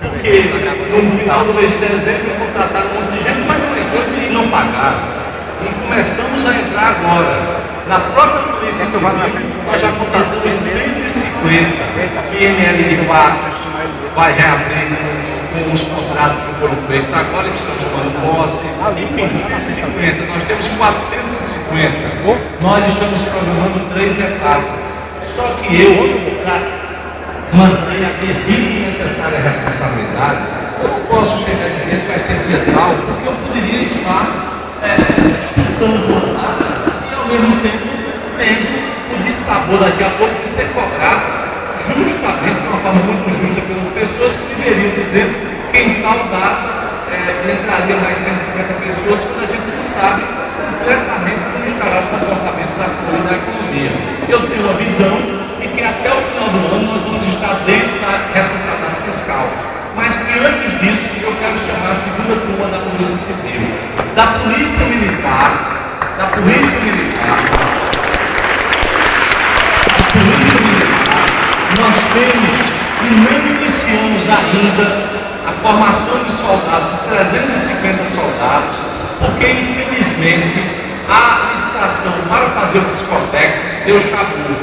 Porque no final do mês de dezembro contrataram um monte de gente, mas não entrou e não pagaram. E começamos a entrar agora. Na própria Polícia Civil, nós já contratamos 150 IML de 4, vai reabrir com os contratos que foram feitos agora, que estamos tomando posse. Enfim, 150, nós temos 450. Nós estamos programando 3 etapas. Só que eu, para manter a devida e necessária responsabilidade, eu não posso chegar a dizer que vai ser dia tal, porque eu poderia estar chutando uma data e ao mesmo tempo tendo o dissabor daqui a pouco de ser cobrado justamente de uma forma muito justa pelas pessoas que deveriam dizer que em tal data entraria mais 150 pessoas, quando a gente não sabe completamente como estará o comportamento da folha da economia. Eu tenho uma visão de que até o final do ano nós vamos estar dentro da responsabilidade fiscal. Mas que antes disso eu quero chamar a segunda turma da Polícia Civil, da Polícia Militar, nós temos e não iniciamos ainda a formação de soldados, 350 soldados, porque infelizmente a licitação para fazer o psicotécnico deu chabu,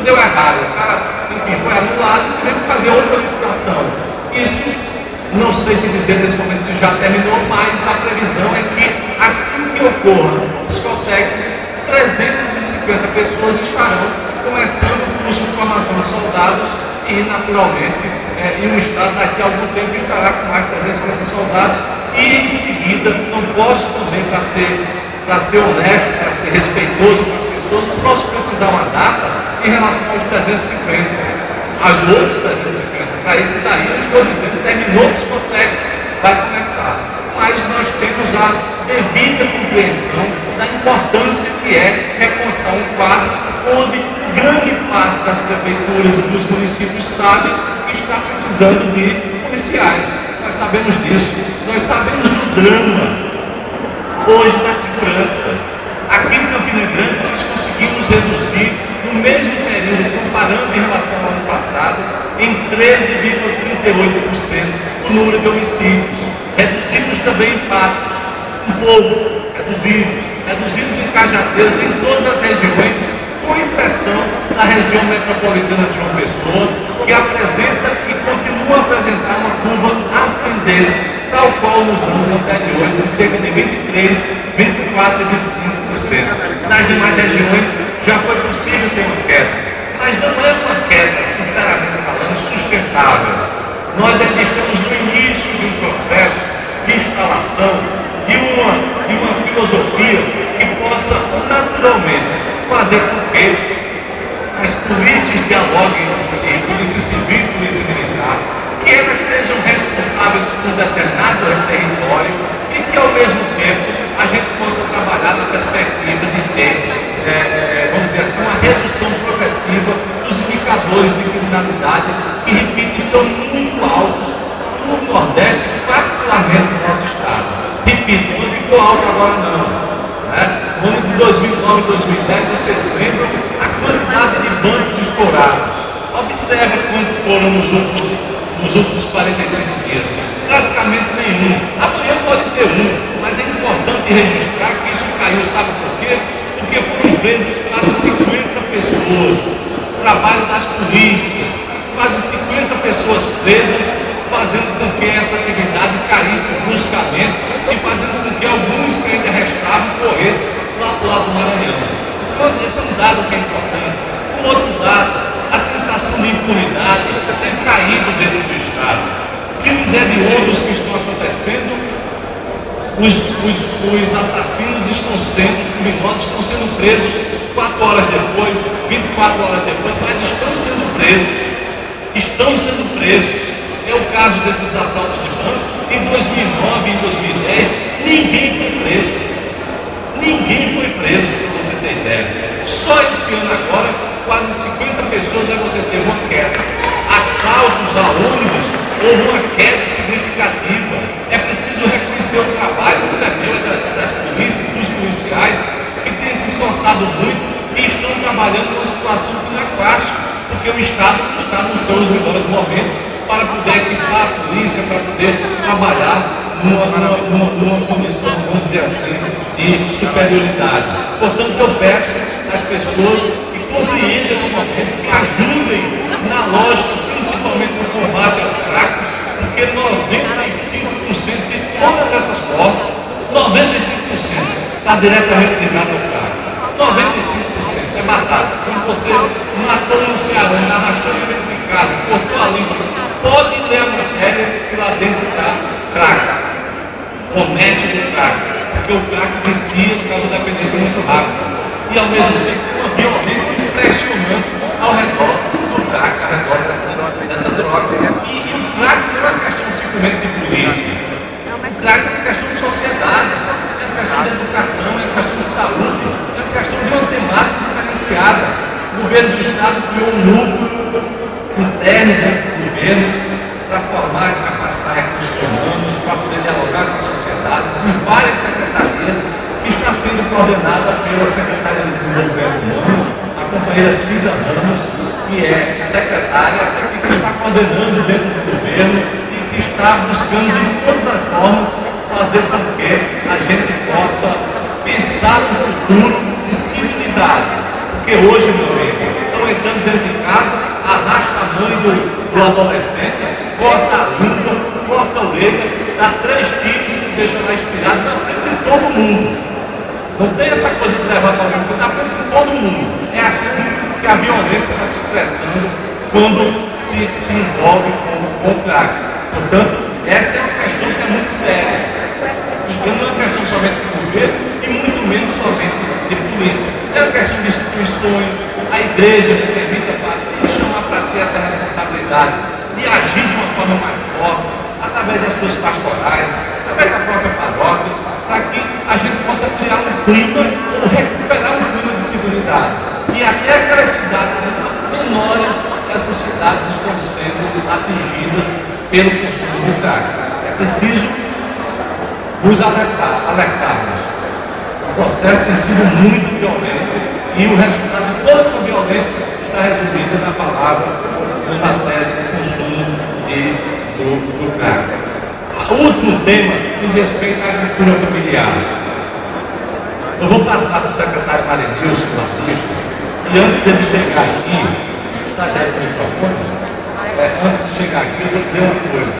deu errado, o cara, enfim, foi anulado e tivemos que fazer outra licitação. Isso, não sei te dizer nesse momento se já terminou, mas a previsão é que assim que ocorra o psicotécnico, 350 pessoas estarão começando o curso de formação de soldados e, naturalmente, o Estado daqui a algum tempo estará com mais 350 soldados e, em seguida, não posso também, para ser honesto, para ser respeitoso com as pessoas, não posso precisar uma data em relação aos 350, aos outros 350. Para esses aí, eu estou dizendo, terminou o psicotécnico, vai começar. Mas nós temos a devida compreensão da importância que é reforçar um quadro onde grande parte das prefeituras e dos municípios sabem que está precisando de policiais. Nós sabemos disso. Nós sabemos do drama hoje da segurança. Aqui em Campina Grande nós conseguimos reduzir no mesmo período, comparando em relação ao ano passado, em 13,38% o número de homicídios. Reduzimos também impactos, um pouco, reduzidos em Cajazeiras, em todas as regiões, com exceção da região metropolitana de João Pessoa, que apresenta e continua a apresentar uma curva ascendente, tal qual nos anos anteriores, de cerca de 23, 24 e 25%. Nas demais regiões já foi possível ter uma queda, mas não é uma queda, sinceramente falando, sustentável. Nós ainda estamos no início de um processo de instalação de uma filosofia que possa naturalmente fazer com que as polícias dialoguem entre si, polícia civil e polícia militar, que elas sejam responsáveis por um determinado território e que ao mesmo tempo a gente possa trabalhar na perspectiva de ter, vamos dizer assim, uma redução progressiva dos indicadores de criminalidade que, repito, estão muito altos no Nordeste, particularmente no nosso estado. Repito, não ficou alto agora não. No ano de 2009 e 2010, vocês lembram a quantidade de bancos estourados. Observe quantos foram nos últimos 45 dias. Praticamente nenhum. Amanhã pode ter um, mas é importante registrar que isso caiu, sabe por quê? Porque foram presas quase 50 pessoas. Trabalho das polícias, quase 50 pessoas presas, fazendo com que essa atividade caísse bruscamente e fazendo com que alguns que ainda restavam corressem lá do lado do Maranhão. Esse é um dado que é importante. Um outro dado, a sensação de impunidade tem caído dentro do Estado. Crimes hediondos que estão acontecendo, os assassinos os criminosos estão sendo presos 4 horas depois, 24 horas depois, mas estão sendo presos. É o caso desses assaltos de banco. Em 2009 e em 2010, ninguém foi preso, para você ter ideia. Só esse ano agora, quase 50 pessoas, aí você teve uma queda. Assaltos a ônibus, houve uma queda significativa. É preciso reconhecer o trabalho das polícias, dos policiais, que têm se esforçado muito e estão trabalhando numa situação que não é fácil, porque o Estado não está nos seus melhores momentos para para poder equipar a polícia, para poder trabalhar numa condição, vamos dizer assim, de superioridade. Portanto, eu peço às pessoas que compreendam esse momento, que ajudem na lógica, principalmente no combate ao tráfico, porque 95% de todas essas mortes, 95% está diretamente ligado ao tráfico. 95% é matado. Quando você matou um cearense, arrastou ele dentro de casa, cortou a língua, pode ler a matéria que lá dentro está crack, comércio de crack, porque o crack vicia por causa da dependência muito rápida. E ao mesmo tempo uma violência impressionante ao redor do crack, ao redor dessa droga. E o crack não é uma questão simplesmente de polícia. O crack é uma questão de sociedade, é uma questão de educação, é uma questão de saúde, é uma questão de uma temática diferenciada. O governo do Estado criou um núcleo interno dentro do governo para formar e capacitar recursos humanos, para poder dialogar com a sociedade, em várias secretarias, que está sendo coordenada pela Secretaria de Desenvolvimento Humano, a companheira Cida Ramos, que é secretária e que está coordenando dentro do governo e que está buscando de todas as formas fazer com que a gente possa pensar no futuro de civilidade. Porque hoje, meu amigo, estão entrando dentro de casa, arrasta a mãe do adolescente, corta a língua, corta a orelha, dá 3 tiros e deixa lá inspirado na frente de todo mundo. Não tem essa coisa de levar para alguém, porque na frente de todo mundo. É assim que a violência vai se expressando quando se envolve com o crack. Portanto, essa é uma questão que é muito séria. Isso não é uma questão somente de governo e muito menos somente de polícia. É uma questão de instituições, a igreja que permita para chamar para si essa responsabilidade de agir de uma forma mais forte, através das suas pastorais, através da própria paróquia, para que a gente possa criar um clima, ou recuperar um clima de civilidade. E até aquelas cidades menores, essas cidades estão sendo atingidas pelo consumo de crack. É preciso nos alertarmos. O processo tem sido muito violento e o resultado de toda essa violência está resumido na palavra, na tese do consumo do crack. O último tema diz respeito à agricultura familiar. Eu vou passar para o secretário Marinilson Batista, e antes dele chegar aqui, está já o microfone? Antes de chegar aqui, eu vou dizer uma coisa.